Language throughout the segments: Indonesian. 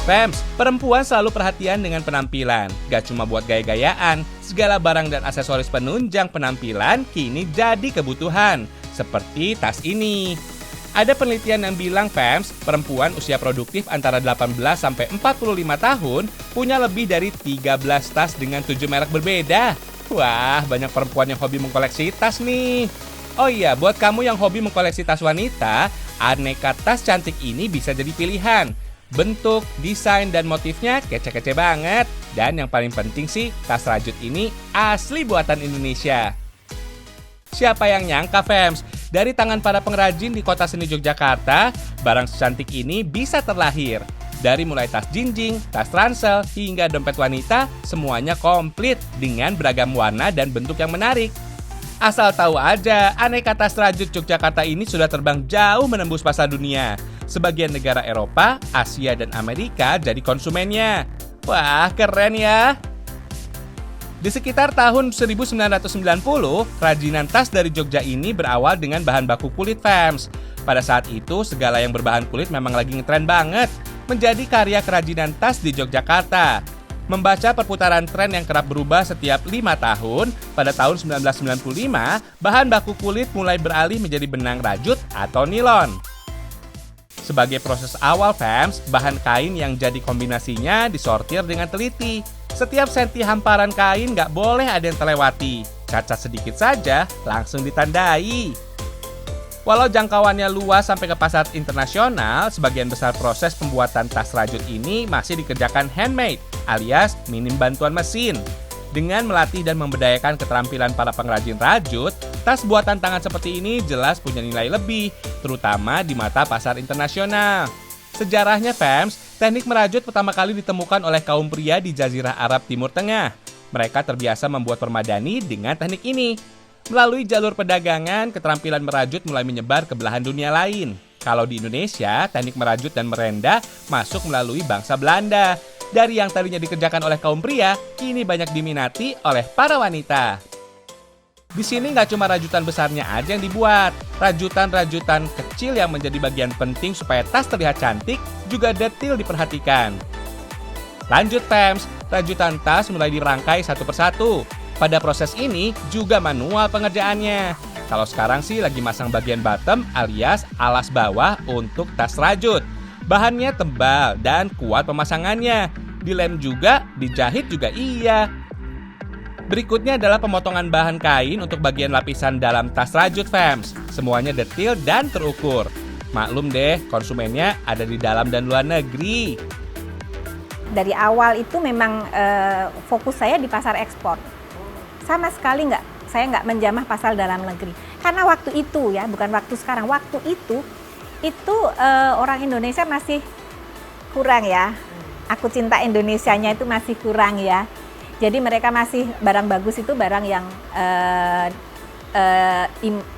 Fams, perempuan selalu perhatian dengan penampilan. Gak cuma buat gaya-gayaan, segala barang dan aksesoris penunjang penampilan kini jadi kebutuhan. Seperti tas ini. Ada penelitian yang bilang, Fams, perempuan usia produktif antara 18 sampai 45 tahun punya lebih dari 13 tas dengan 7 merek berbeda. Wah, banyak perempuan yang hobi mengkoleksi tas nih. Oh iya, buat kamu yang hobi mengkoleksi tas wanita, aneka tas cantik ini bisa jadi pilihan. Bentuk, desain, dan motifnya kece-kece banget. Dan yang paling penting sih, tas rajut ini asli buatan Indonesia. Siapa yang nyangka, Fams? Dari tangan para pengrajin di kota seni Yogyakarta, barang secantik ini bisa terlahir. Dari mulai tas jinjing, tas ransel, hingga dompet wanita, semuanya komplit dengan beragam warna dan bentuk yang menarik. Asal tahu aja, aneka tas rajut Yogyakarta ini sudah terbang jauh menembus pasar dunia. Sebagian negara Eropa, Asia, dan Amerika jadi konsumennya. Wah, keren ya! Di sekitar tahun 1990, kerajinan tas dari Jogja ini berawal dengan bahan baku kulit, Fams. Pada saat itu, segala yang berbahan kulit memang lagi ngetren banget, menjadi karya kerajinan tas di Yogyakarta. Membaca perputaran tren yang kerap berubah setiap 5 tahun, pada tahun 1995, bahan baku kulit mulai beralih menjadi benang rajut atau nilon. Sebagai proses awal, Fams, bahan kain yang jadi kombinasinya disortir dengan teliti. Setiap senti hamparan kain nggak boleh ada yang terlewati. Cacat sedikit saja, langsung ditandai. Walau jangkauannya luas sampai ke pasar internasional, sebagian besar proses pembuatan tas rajut ini masih dikerjakan handmade, alias minim bantuan mesin. Dengan melatih dan memberdayakan keterampilan para pengrajin rajut, tas buatan tangan seperti ini jelas punya nilai lebih, terutama di mata pasar internasional. Sejarahnya, Fams, teknik merajut pertama kali ditemukan oleh kaum pria di Jazirah Arab Timur Tengah. Mereka terbiasa membuat permadani dengan teknik ini. Melalui jalur perdagangan, keterampilan merajut mulai menyebar ke belahan dunia lain. Kalau di Indonesia, teknik merajut dan merenda masuk melalui bangsa Belanda. Dari yang tadinya dikerjakan oleh kaum pria, kini banyak diminati oleh para wanita. Di sini nggak cuma rajutan besarnya aja yang dibuat. Rajutan-rajutan kecil yang menjadi bagian penting supaya tas terlihat cantik juga detail diperhatikan. Lanjut, Fams, rajutan tas mulai dirangkai satu persatu. Pada proses ini juga manual pengerjaannya. Kalau sekarang sih lagi masang bagian bottom alias alas bawah untuk tas rajut. Bahannya tebal dan kuat pemasangannya. Dilem juga, dijahit juga iya. Berikutnya adalah pemotongan bahan kain untuk bagian lapisan dalam tas rajut, Fams. Semuanya detail dan terukur. Maklum deh, konsumennya ada di dalam dan luar negeri. Dari awal itu memang fokus saya di pasar ekspor. Sama sekali saya nggak menjamah pasar dalam negeri. Karena waktu itu ya, bukan waktu sekarang, waktu itu orang Indonesia masih kurang ya. Aku cinta Indonesianya itu masih kurang ya. Jadi mereka masih barang bagus itu barang yang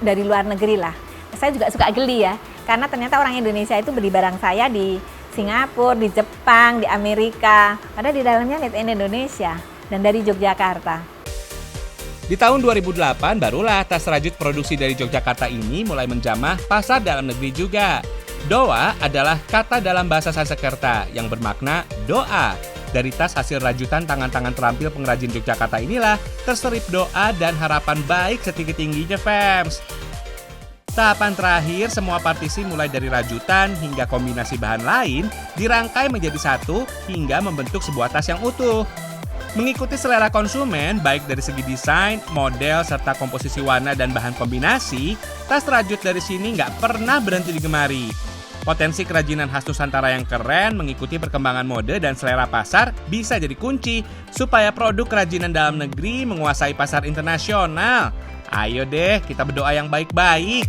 dari luar negeri lah. Saya juga suka geli ya, karena ternyata orang Indonesia itu beli barang saya di Singapura, di Jepang, di Amerika. Padahal di dalamnya made in Indonesia dan dari Yogyakarta. Di tahun 2008 barulah tas rajut produksi dari Yogyakarta ini mulai menjamah pasar dalam negeri juga. Doa adalah kata dalam bahasa Sanskerta yang bermakna doa. Dari tas hasil rajutan tangan-tangan terampil pengrajin Yogyakarta inilah terselip doa dan harapan baik setinggi-tingginya, Fams. Tahapan terakhir, semua partisi mulai dari rajutan hingga kombinasi bahan lain dirangkai menjadi satu hingga membentuk sebuah tas yang utuh. Mengikuti selera konsumen, baik dari segi desain, model, serta komposisi warna dan bahan kombinasi, tas rajut dari sini nggak pernah berhenti digemari. Potensi kerajinan khas Nusantara yang keren mengikuti perkembangan mode dan selera pasar bisa jadi kunci supaya produk kerajinan dalam negeri menguasai pasar internasional. Ayo deh, kita berdoa yang baik-baik.